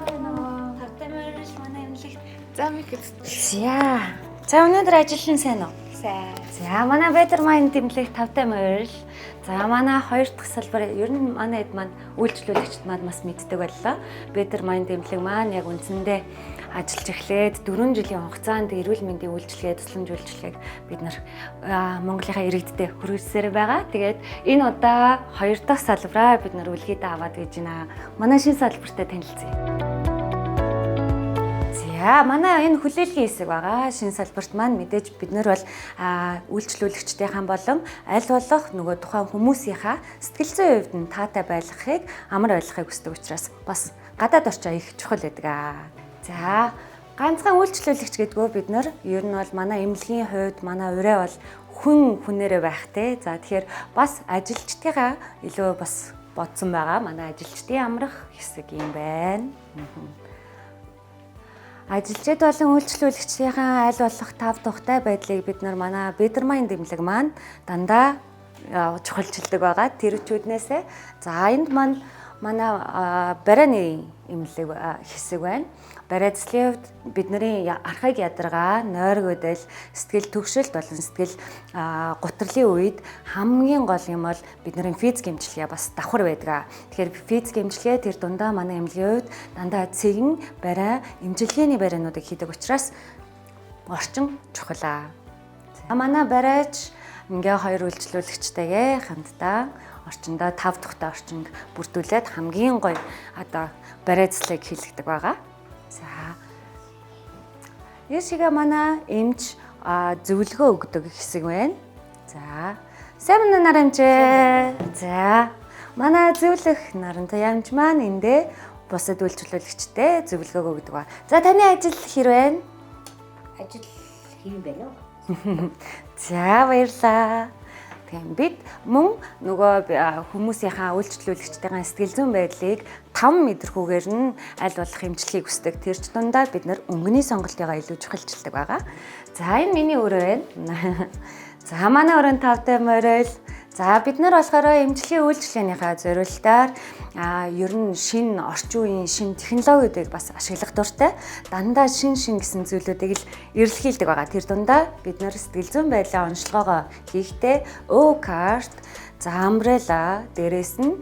Тавтай морил манай эмнэлэгт. За мэд. За өнөөдөр ажиллана сайн уу? Сайн. За манай Better Mind эмнэлэгт тавтай морил. За манай хоёр дахь салбар ер нь манай хэд маань үйлчлүүлэгчд маань бас мэддэг байлаа. Better Mind эмнэлэг маань яг үндсэндээ ажиллаж эхлээд 4 жилийн хугацаанд эрүүл мэндийн үйлчилгээ, тусламж үйлчилгээг бид нар Монголынхаа иргэдтэй хүргэсээр байгаа. Тэгээд энэ удаа хоёр дахь салбараа бид нар үлгийдээ аваад гэж байна. Манай шинэ салбартай танилцъя. За манай энэ хүлээлгийн хэсэг байгаа. Шинэ салбарт маань мэдээж бид нар бол үйлчлүүлэгчдийн болон аль болох нөгөө тухайн хүмүүсийнхаа сэтгэл зүйн хувьд нь таатай байлгахыг амар ойлгохыг хүсдэг учраас бас гадаад орчин их чухал байдаг. За ганцхан үйлчлүүлэгч гэдгөө бид нар ер нь бол манай эмнэлгийн хувьд манай ураа бол хүнээрээ байх те. За тэгэхээр бас ажилчдынхаа илүү бас бодсон байгаа. Манай ажилчдын амрах хэсэг юм байна. Ажилчид болон үйлчлүүлэгчдийн аль болох тав тухтай байдлыг бид нар манай Better Mind эмнэлэг маань дандаа чухалчилдаг байгаа. Тэр үчүүднээсээ за энд маань манай барааны эмнэлэг хэсэг байна. Барай эзлийн хувьд бидний архаг ядаргаа, нойр хөдөл, сэтгэл түгшилт болон сэтгэл гутралын үед хамгийн гол юм бол бидний физик эмчилгээ бас давхар байдаг. Тэгэхээр физик эмчилгээ тэр дундаа манай эмнэлгийн хувьд дандаа цэгэн, барай, эмчилгээний бариануудыг хийдэг учраас орчин чухал. Манай барайч ингээ хоёр үйлчлүүлэгчтэйгээ хамтдаа орчиндөө 5 тухтай орчинд бүрдүүлээд хамгийн гоё одоо барай эзлийг хийлгдэг байгаа. За. Яшига манай эмч зөвлөгөө өгдөг хэсэг байна. За. Сайн мэнд нарамжээ. За. Манай зөвлөх нарантай ямж маань эндээ бусад үйлчлүүлэгчтэй зөвлөгөө өгдөг ба. За таны ажил хэр байна? Ажил хэв байна уу? За баярлаа. Тийм бид мөн нөгөө хүмүүсийнхаа үйлчлүүлэгчдийн сэтгэл зүйн байдлыг 5 мэдрэхүүгээр нь аль болох эмчлэхийг хүсдэг. Тэр ч дундаа бид нар өнгөний сонголтыгаа илүү чухалчилдаг байгаа. За энэ миний өрөө байна. За манай өрөөнд тавтай морил. За бид нар болохоор эмчилгээний үйлчлэгээнийхээ зориулалтаар ер нь шинэ орчин үеийн шинэ технологиудыг бас ашиглах дуртай. Дандаа шинэ гэсэн зүйлүүдийг л эрэлхийлдэг байгаа. Тэр дундаа бид нар сэтгэл зүйн байдлын онцлогоогоо хийхдээ O-card, за umbrella, дээрээс нь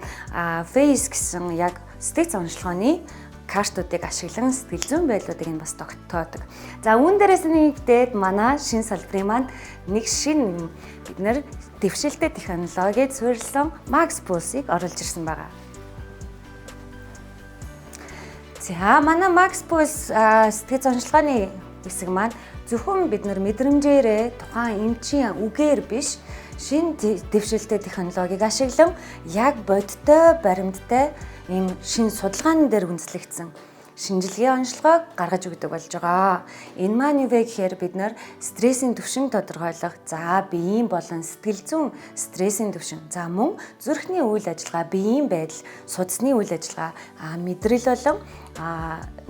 face гэсэн яг сэтгэц онцлогооны картуудыг ашиглан сэтгэл зүйн байдлуудыг нь бас тогтоодог. За үүн дээрээс нэгдээд манай шинэ салбарын маань нэг шинэ бид нар дэвшилтэй технологид суурилсан Max Pulse-ыг оруулж ирсэн байгаа. За манай Max Pulse сэтгэц онцлогооны хэсэг маань зөвхөн бид нар мэдрэмжээрээ тухайн эмчийн үгээр биш шинэ дэвшилтэй технологиг ашиглан яг бодиттой баримттай ийм шинэ судалгаан дээр үндэслэгдсэн шинжилгээ онцлогоог гаргаж өгдөг болж байгаа. Энэ маань юу вэ гэхээр бид нар стрессийн түвшин тодорхойлох, за биеийн болон сэтгэл зүйн стрессийн түвшин, за мөн зүрхний үйл ажиллагаа, биеийн байдал, судасны үйл ажиллагаа, мэдрэл болон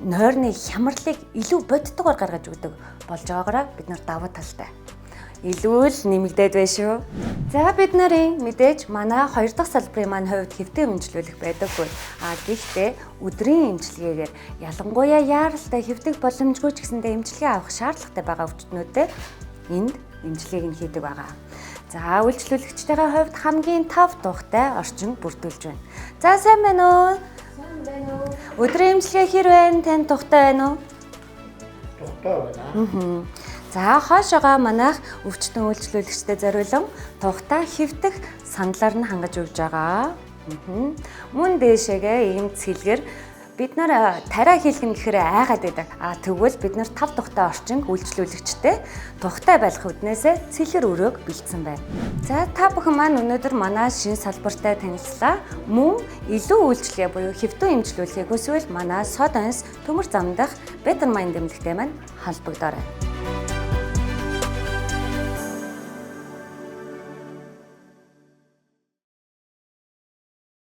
нойрны хямралыг илүү бодиттойгоор гаргаж өгдөг болж байгаагаараа бид нар давуу талтай. Илүү л нэмэгдээд байна шүү. За бид нарын мэдээж манай хоёр дахь салбарын маань хувьд хэвтэ эмчлүүлэх байдаггүй. Гэхдээ өдрийн эмчилгээгээр ялангуяа яаралтай хэвтэх боломжгүй ч гэсэндээ эмчилгээ авах шаардлагатай байгаа өвчтнүүдэд энд эмчилгээг нь хийдэг байгаа. За үйлчлүүлэгчдийн хувьд хамгийн тав тухтай орчин бүрдүүлж байна. За сайн байна уу? Сайн байна уу? Өдрийн эмчилгээ хэр байна? Танд тухтай байна уу? Тухтай байна. За хоошоогоо манайх өвчтөн үйлчлүүлэгчдэд зориулан тухтай хэвтэх саналаар нь хангаж өгж байгаа. Мөн дээшээгээ ийм цэлгэр бид нар тариа хийлгэн гэхээр айгаад байдаг. Тэгвэл бид нар 5 тухтай орчин үйлчлүүлэгчтэй тухтай байх үднээсээ цэлгэр өрөөг бэлдсэн байна. За та бүхэн маань өнөөдөр манай шинэ салбартай танилцлаа. Мөн илүү үйлчлэгээ буюу хэвтэн эмчлүүлэхийг хүсвэл манай Sodens төмөр зам дахь Better Mind эмнэлэгтэй маань холбогдоорой.